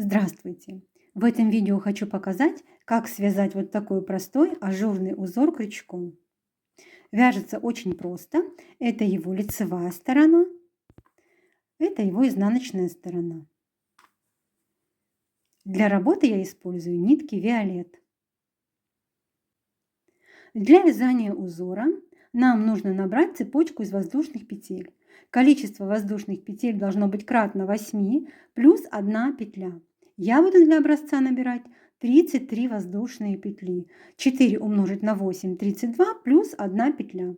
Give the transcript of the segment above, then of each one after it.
Здравствуйте! В этом видео хочу показать, как связать вот такой простой ажурный узор крючком. Вяжется очень просто. Это его лицевая сторона, это его изнаночная сторона. Для работы я использую нитки Виолет. Для вязания узора нам нужно набрать цепочку из воздушных петель. Количество воздушных петель должно быть кратно 8 плюс 1 петля. Я буду для образца набирать 33 воздушные петли. 4 умножить на 8 – 32 плюс 1 петля.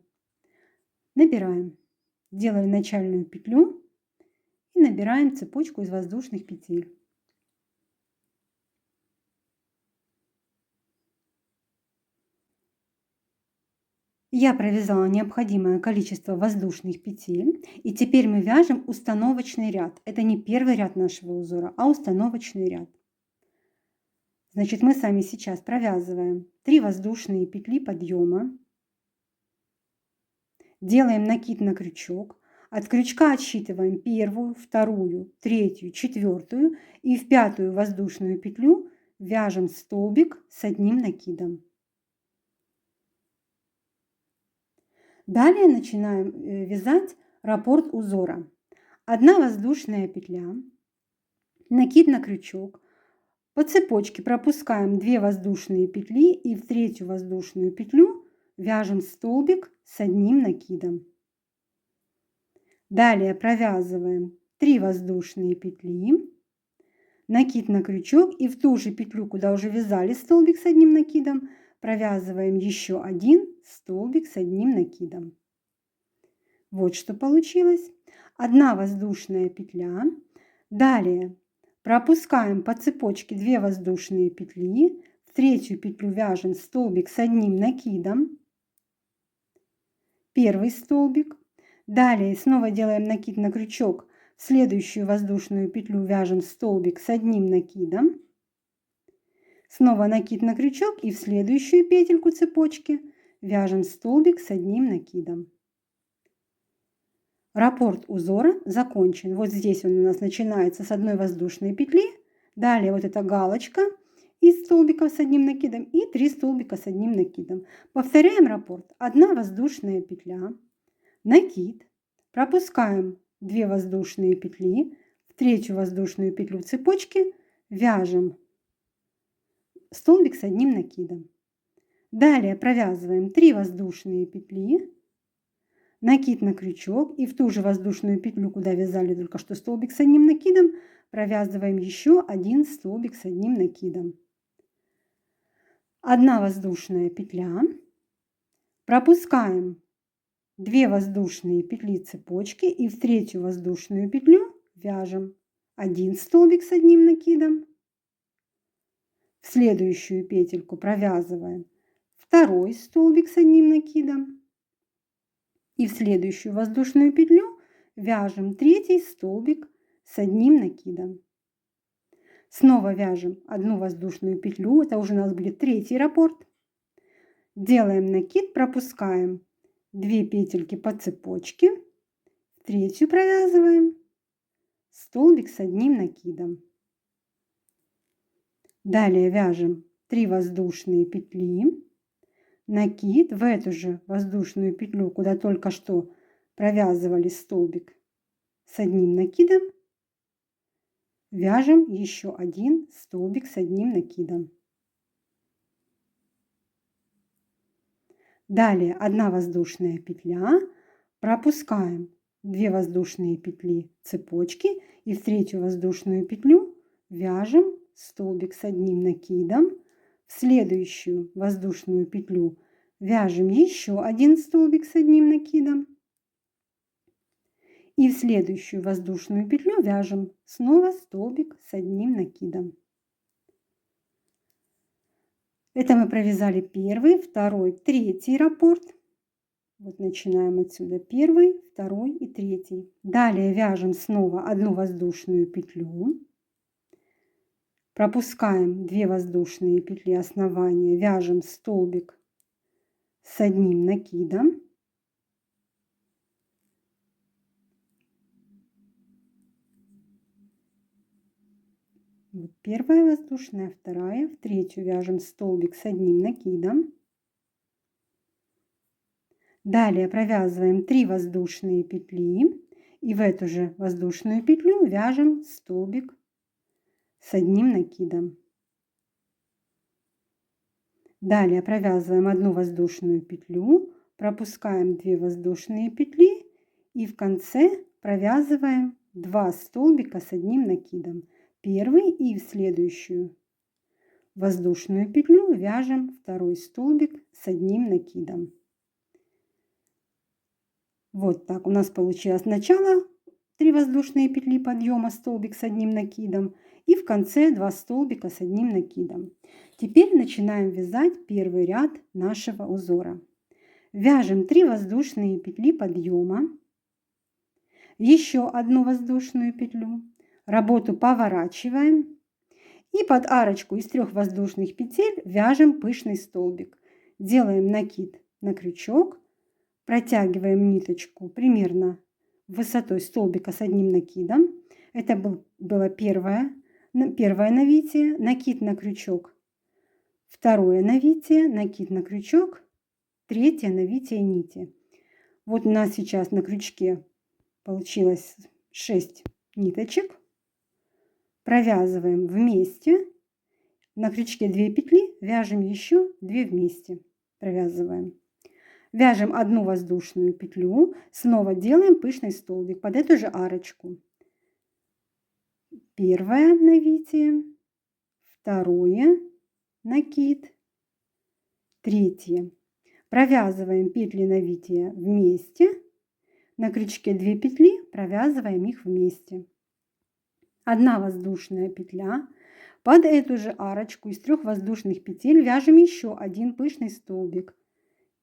Набираем. Делаем начальную петлю и набираем цепочку из воздушных петель. Я провязала необходимое количество воздушных петель, и теперь мы вяжем установочный ряд. Это не первый ряд нашего узора, а установочный ряд. Значит, мы с вами сейчас провязываем 3 воздушные петли подъема, делаем накид на крючок, от крючка отсчитываем первую, вторую, третью, четвертую и в 5-ю воздушную петлю вяжем столбик с одним накидом. Далее начинаем вязать раппорт узора. 1 воздушная петля, накид на крючок, по цепочке пропускаем 2 воздушные петли и в 3-ю воздушную петлю вяжем столбик с одним накидом. Далее провязываем 3 воздушные петли, накид на крючок и в ту же петлю, куда уже вязали столбик с одним накидом, провязываем еще один столбик с одним накидом. Вот что получилось. 1 воздушная петля. Далее пропускаем по цепочке 2 воздушные петли. В 3-ю петлю вяжем столбик с одним накидом. Первый столбик. Далее снова делаем накид на крючок. В следующую воздушную петлю вяжем столбик с одним накидом. Снова накид на крючок и в следующую петельку цепочки вяжем столбик с одним накидом. Раппорт узора закончен. Вот здесь он у нас начинается с 1 воздушной петли. Далее вот эта галочка из столбиков с одним накидом и 3 столбика с одним накидом. Повторяем раппорт. 1 воздушная петля, накид, пропускаем 2 воздушные петли, в 3-ю воздушную петлю цепочки вяжем столбик с одним накидом. Далее провязываем 3 воздушные петли, накид на крючок и в ту же воздушную петлю, куда вязали только что столбик с одним накидом, провязываем еще один столбик с одним накидом. 1 воздушная петля, пропускаем 2 воздушные петли цепочки и в 3-ю воздушную петлю вяжем 1 столбик с одним накидом. В следующую петельку провязываем 2 столбик с одним накидом. И в следующую воздушную петлю вяжем 3 столбик с одним накидом. Снова вяжем 1 воздушную петлю, это уже у нас будет 3-й раппорт. Делаем накид, пропускаем 2 петельки по цепочке, в 3-ю провязываем столбик с одним накидом. Далее вяжем 3 воздушные петли, накид в эту же воздушную петлю, куда только что провязывали столбик с одним накидом, вяжем еще один столбик с одним накидом. Далее 1 воздушная петля, пропускаем 2 воздушные петли цепочки и в 3-ю воздушную петлю вяжем столбик с одним накидом. В следующую воздушную петлю вяжем еще один столбик с одним накидом. И в следующую воздушную петлю вяжем снова столбик с одним накидом. Это мы провязали 1, 2, 3 раппорт. Вот начинаем отсюда 1, 2 и 3. Далее вяжем снова 1 воздушную петлю. Пропускаем 2 воздушные петли основания, вяжем столбик с одним накидом. Вот первая воздушная, вторая, в третью вяжем столбик с одним накидом. Далее провязываем 3 воздушные петли и в эту же воздушную петлю вяжем столбик с одним накидом. Далее провязываем 1 воздушную петлю, пропускаем 2 воздушные петли и в конце провязываем 2 столбика с одним накидом. Первый и в следующую воздушную петлю вяжем второй столбик с одним накидом. Вот так у нас получилось сначала 3 воздушные петли подъема, столбик с одним накидом и в конце 2 столбика с одним накидом. Теперь начинаем вязать первый ряд нашего узора. Вяжем 3 воздушные петли подъема, еще 1 воздушную петлю, работу поворачиваем и под арочку из 3 воздушных петель вяжем пышный столбик. Делаем накид на крючок, протягиваем ниточку примерно высотой столбика с одним накидом. Это было первое навитие, накид на крючок, второе навитие, накид на крючок, третье навитие нити. Вот у нас сейчас на крючке получилось 6 ниточек. Провязываем вместе. На крючке 2 петли, вяжем еще 2 вместе. Провязываем. Вяжем 1 воздушную петлю, снова делаем пышный столбик под эту же арочку. Первое навитие, второе, накид, третье. Провязываем петли навития вместе. На крючке 2 петли, провязываем их вместе. 1 воздушная петля. Под эту же арочку из 3 воздушных петель вяжем еще 1 пышный столбик.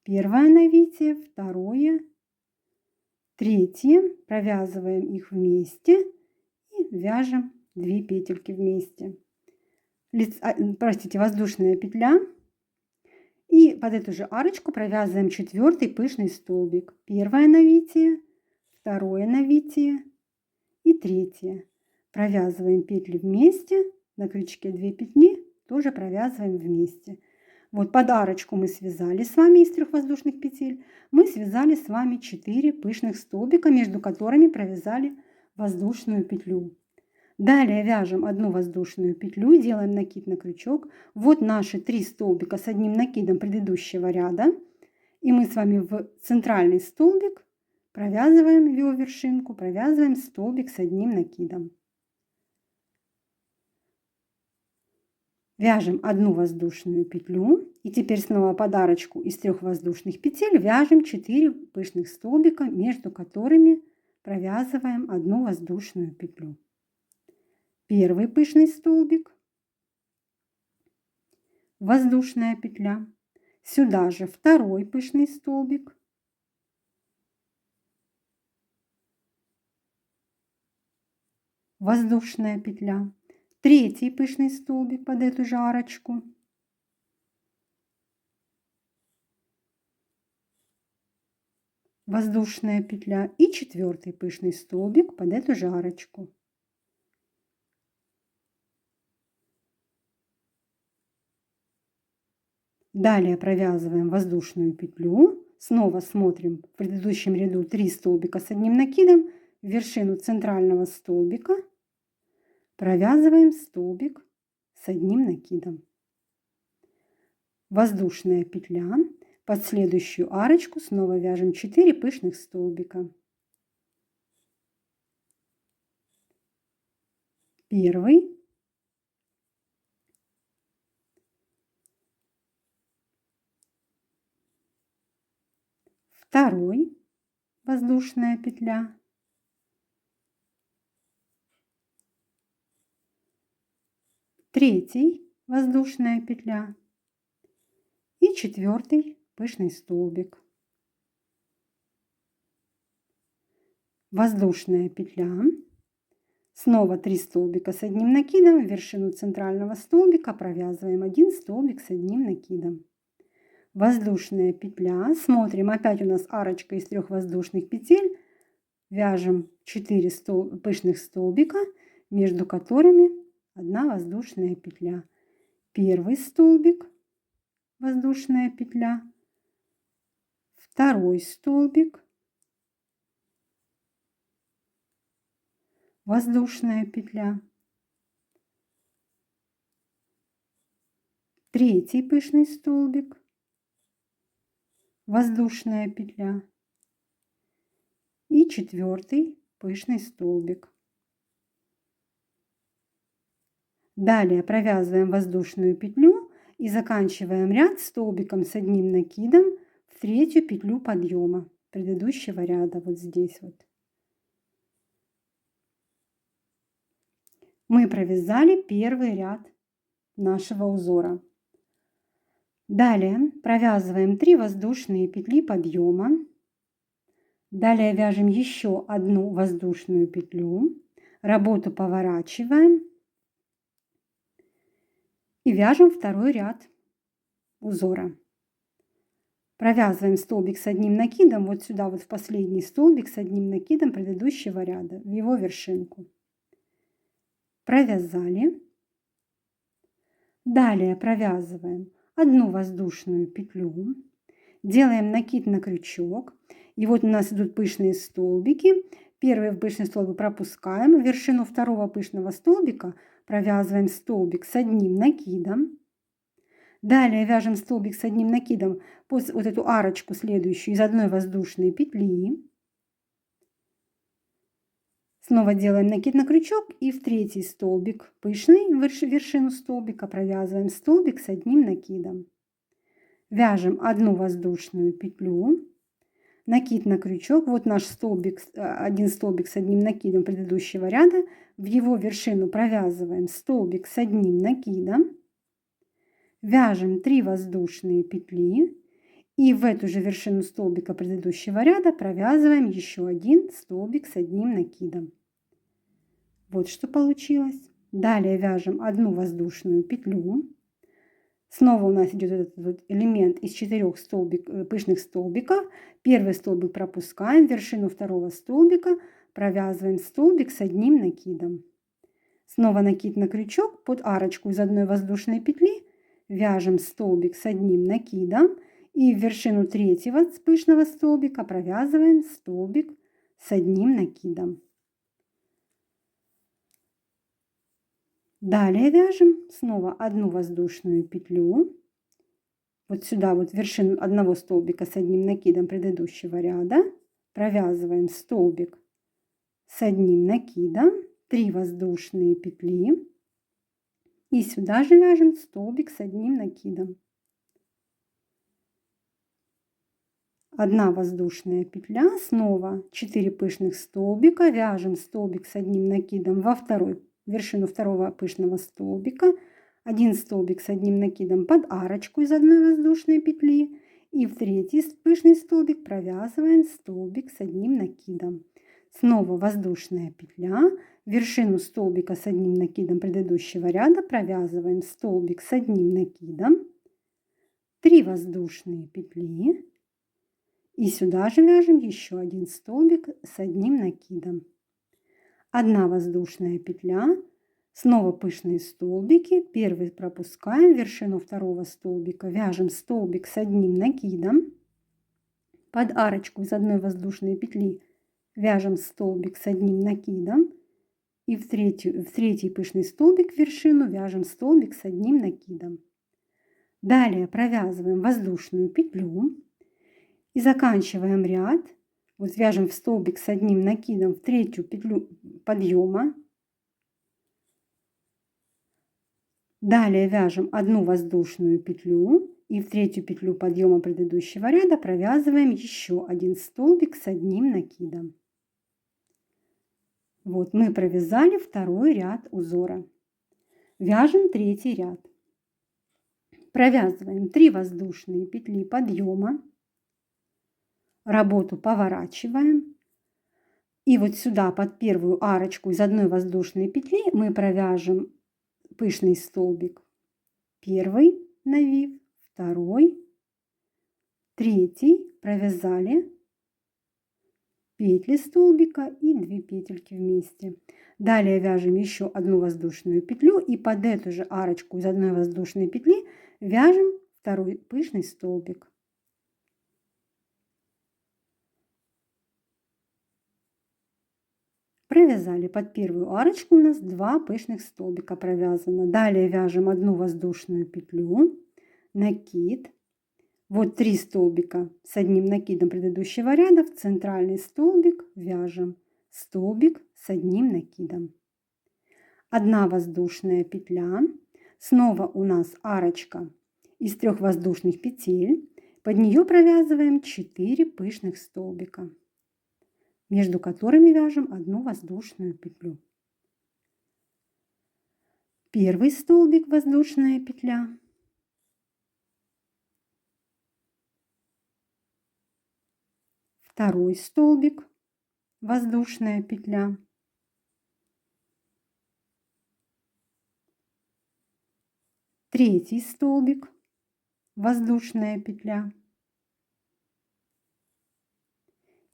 Первое навитие, второе, третье. Провязываем их вместе и вяжем 2 петельки вместе. Воздушная петля. И под эту же арочку провязываем 4 пышный столбик. Первое навитие, второе навитие и третье. Провязываем петли вместе. На крючке 2 петли тоже провязываем вместе. Вот под арочку мы связали с вами из 3 воздушных петель. Мы связали с вами 4 пышных столбика, между которыми провязали воздушную петлю. Далее вяжем 1 воздушную петлю, делаем накид на крючок. Вот наши 3 столбика с одним накидом предыдущего ряда. И мы с вами в центральный столбик провязываем его вершинку, провязываем столбик с одним накидом. Вяжем 1 воздушную петлю и теперь снова под арочку из 3 воздушных петель вяжем 4 пышных столбика, между которыми провязываем 1 воздушную петлю. Первый пышный столбик, воздушная петля, сюда же второй пышный столбик, воздушная петля. Третий пышный столбик под эту же арочку. Воздушная петля и 4 пышный столбик под эту же арочку. Далее провязываем воздушную петлю. Снова смотрим в предыдущем ряду 3 столбика с одним накидом. В вершину центрального столбика провязываем столбик с одним накидом. Воздушная петля. Под следующую арочку снова вяжем 4 пышных столбика. Первый. Второй. Воздушная петля. Третий. Воздушная петля. И 4 пышный столбик. Воздушная петля. Снова 3 столбика с одним накидом. В вершину центрального столбика провязываем 1 столбик с одним накидом. Воздушная петля. Смотрим, опять у нас арочка из 3 воздушных петель. Вяжем 4 пышных столбика, между которыми 1 воздушная петля. Первый столбик, воздушная петля, второй столбик, воздушная петля, третий пышный столбик, воздушная петля и четвертый пышный столбик. Далее провязываем воздушную петлю и заканчиваем ряд столбиком с одним накидом в третью петлю подъема предыдущего ряда, вот здесь вот. Мы провязали первый ряд нашего узора. Далее провязываем 3 воздушные петли подъема. Далее вяжем еще одну воздушную петлю, работу поворачиваем и вяжем второй ряд узора. Провязываем столбик с одним накидом вот сюда, вот в последний столбик с одним накидом предыдущего ряда, в его вершинку. Провязали. Далее провязываем одну воздушную петлю, делаем накид на крючок. И вот у нас идут пышные столбики. Первый пышный столбик пропускаем, в вершину второго пышного столбика провязываем столбик с одним накидом. Далее вяжем столбик с одним накидом под вот эту арочку следующую из одной воздушной петли. Снова делаем накид на крючок и в третий столбик пышный, в вершину столбика провязываем столбик с одним накидом. Вяжем одну воздушную петлю, накид на крючок, вот наш столбик, один столбик с одним накидом предыдущего ряда, в его вершину провязываем столбик с одним накидом, вяжем 3 воздушные петли и в эту же вершину столбика предыдущего ряда провязываем еще один столбик с одним накидом. Вот что получилось. Далее вяжем одну воздушную петлю. Снова у нас идет этот вот элемент из 4 пышных столбиков. Первый столбик пропускаем, вершину второго столбика провязываем столбик с одним накидом. Снова накид на крючок, под арочку из одной воздушной петли вяжем столбик с одним накидом и в вершину третьего пышного столбика провязываем столбик с одним накидом. Далее вяжем снова одну воздушную петлю. Вот сюда вот вершину одного столбика с одним накидом предыдущего ряда провязываем столбик с одним накидом, 3 воздушные петли и сюда же вяжем столбик с одним накидом. Одна воздушная петля, снова 4 пышных столбика, вяжем столбик с одним накидом во вершину второго пышного столбика, один столбик с одним накидом под арочку из одной воздушной петли и в третий пышный столбик провязываем столбик с одним накидом. Снова воздушная петля, вершину столбика с одним накидом предыдущего ряда провязываем столбик с одним накидом, 3 воздушные петли и сюда же вяжем еще один столбик с одним накидом. Одна воздушная петля, снова пышные столбики, первый пропускаем, вершину второго столбика вяжем столбик с одним накидом, под арочку из одной воздушной петли вяжем столбик с одним накидом и в третий пышный столбик вершину вяжем столбик с одним накидом. Далее провязываем воздушную петлю и заканчиваем ряд. Вот вяжем в столбик с одним накидом в третью петлю подъема. Далее вяжем одну воздушную петлю и в третью петлю подъема предыдущего ряда провязываем еще один столбик с одним накидом. Вот мы провязали второй ряд узора. Вяжем третий ряд. Провязываем 3 воздушные петли подъема. Работу поворачиваем. И вот сюда под первую арочку из одной воздушной петли мы провяжем пышный столбик. Первый навив, второй, третий, провязали. петли столбика и 2 петельки вместе. Далее вяжем еще одну воздушную петлю и под эту же арочку из одной воздушной петли вяжем второй пышный столбик. Провязали. Под первую арочку у нас 2 пышных столбика провязано. Далее вяжем одну воздушную петлю, накид. Вот 3 столбика с одним накидом предыдущего ряда в центральный столбик вяжем столбик с одним накидом. 1 воздушная петля. Снова у нас арочка из 3 воздушных петель. Под нее провязываем 4 пышных столбика, между которыми вяжем 1 воздушную петлю. Первый столбик воздушная петля. Второй столбик воздушная петля. Третий столбик воздушная петля.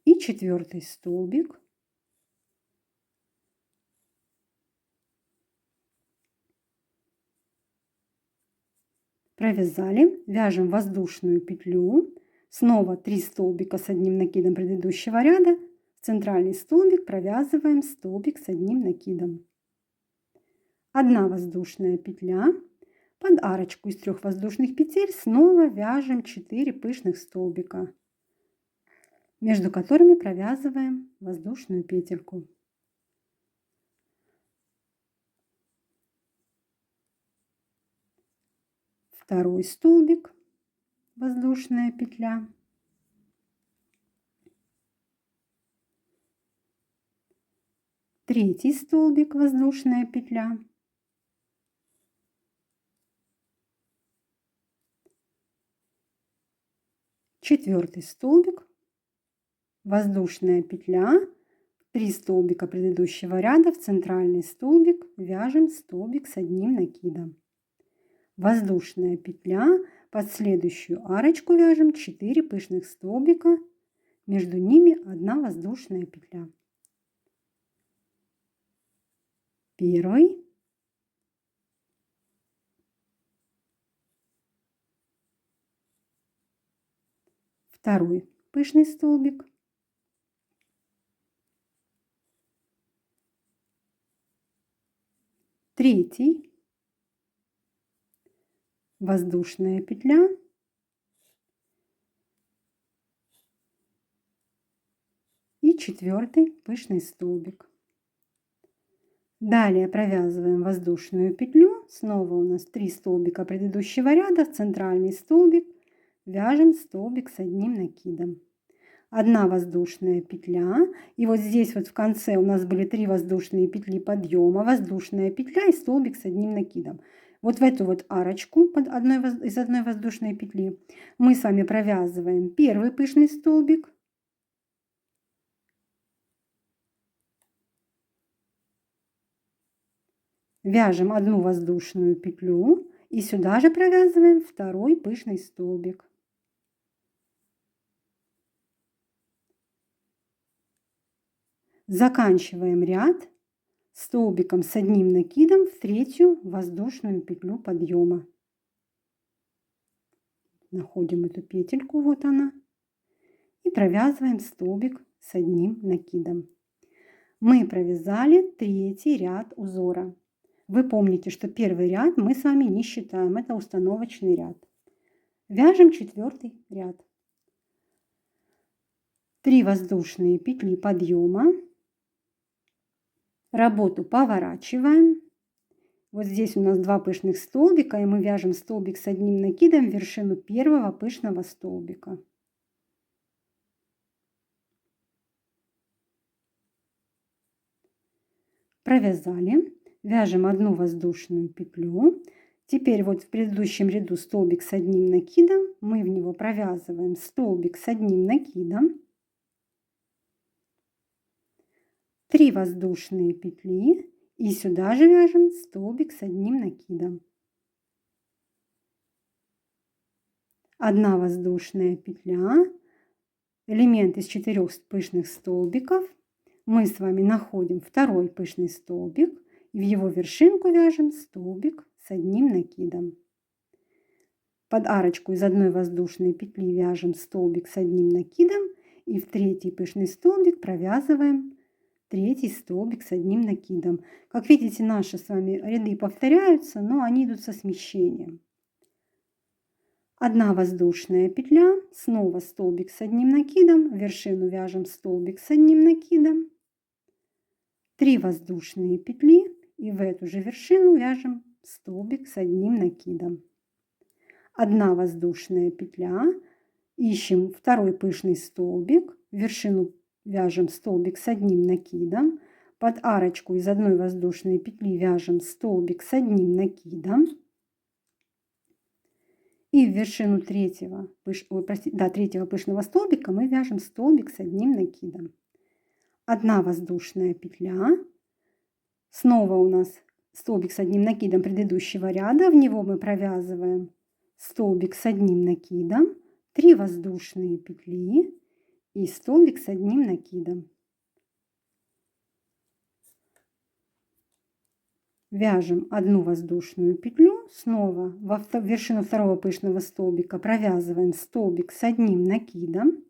И 4 столбик. Провязали, вяжем воздушную петлю. Снова 3 столбика с одним накидом предыдущего ряда. В центральный столбик провязываем столбик с одним накидом. 1 воздушная петля. Под арочку из 3 воздушных петель снова вяжем 4 пышных столбика, между которыми провязываем воздушную петельку. Второй столбик воздушная петля. Третий столбик воздушная петля. Четвертый столбик воздушная петля. 3 столбика предыдущего ряда в центральный столбик вяжем столбик с одним накидом. Воздушная петля. Под следующую арочку вяжем 4 пышных столбика, между ними 1 воздушная петля. Первый, второй пышный столбик, третий, воздушная петля, и 4 пышный столбик. Далее провязываем воздушную петлю. Снова у нас 3 столбика предыдущего ряда. В центральный столбик вяжем столбик с одним накидом. 1 воздушная петля. И вот здесь вот в конце у нас были 3 воздушные петли подъема, воздушная петля и столбик с одним накидом. Вот в эту вот арочку из одной воздушной петли мы с вами провязываем первый пышный столбик. Вяжем 1 воздушную петлю и сюда же провязываем второй пышный столбик. Заканчиваем ряд столбиком с одним накидом в 3 воздушную петлю подъема. Находим эту петельку, вот она, и провязываем столбик с одним накидом. Мы провязали 3-й ряд узора. Вы помните, что первый ряд мы с вами не считаем, это установочный ряд. Вяжем 4-й ряд. 3 воздушные петли подъема. Работу поворачиваем. Вот здесь у нас 2 пышных столбика, и мы вяжем столбик с одним накидом в вершину первого пышного столбика. Провязали. Вяжем 1 воздушную петлю. Теперь вот в предыдущем ряду столбик с одним накидом. Мы в него провязываем столбик с одним накидом. 3 воздушные петли. И сюда же вяжем столбик с одним накидом. 1 воздушная петля. элемент из 4 пышных столбиков. Мы с вами находим второй пышный столбик и в его вершинку вяжем столбик с одним накидом. Под арочку из одной воздушной петли вяжем столбик с одним накидом и в третий пышный столбик провязываем третий столбик с одним накидом. Как видите, наши с вами ряды повторяются, но они идут со смещением. Одна воздушная петля, снова столбик с одним накидом, в вершину вяжем столбик с одним накидом, 3 воздушные петли и в эту же вершину вяжем столбик с одним накидом. Одна воздушная петля, ищем второй пышный столбик, в вершину вяжем столбик с одним накидом, под арочку из одной воздушной петли вяжем столбик с одним накидом и в вершину третьего пышного столбика мы вяжем столбик с одним накидом. Одна воздушная петля, снова у нас столбик с одним накидом предыдущего ряда, в него мы провязываем столбик с одним накидом, 3 воздушные петли и столбик с одним накидом. Вяжем одну воздушную петлю, снова в вершину второго пышного столбика провязываем столбик с одним накидом,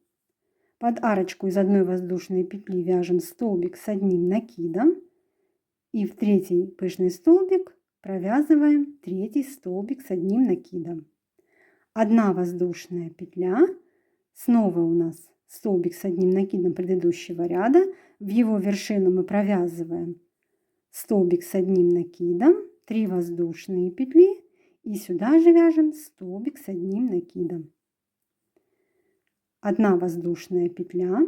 под арочку из одной воздушной петли вяжем столбик с одним накидом и в третий пышный столбик провязываем третий столбик с одним накидом. Одна воздушная петля, снова у нас столбик с одним накидом предыдущего ряда, в его вершину мы провязываем столбик с одним накидом, 3 воздушные петли и сюда же вяжем столбик с одним накидом. Одна воздушная петля,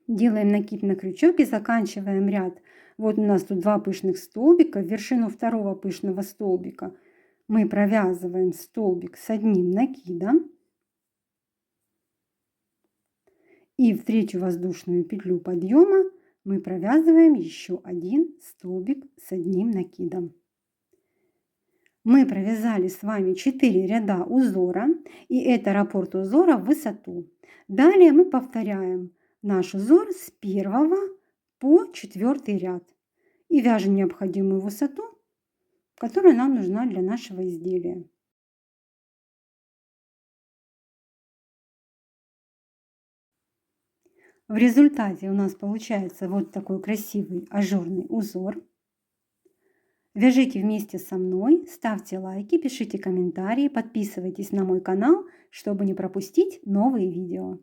делаем накид на крючок и заканчиваем ряд. Вот у нас тут 2 пышных столбика, в вершину второго пышного столбика мы провязываем столбик с одним накидом и в третью воздушную петлю подъема мы провязываем еще один столбик с одним накидом. Мы провязали с вами 4 ряда узора, и это раппорт узора в высоту. Далее мы повторяем наш узор с 1 по 4 ряд и вяжем необходимую высоту, которая нам нужна для нашего изделия. В результате у нас получается вот такой красивый ажурный узор. Вяжите вместе со мной, ставьте лайки, пишите комментарии, подписывайтесь на мой канал, чтобы не пропустить новые видео.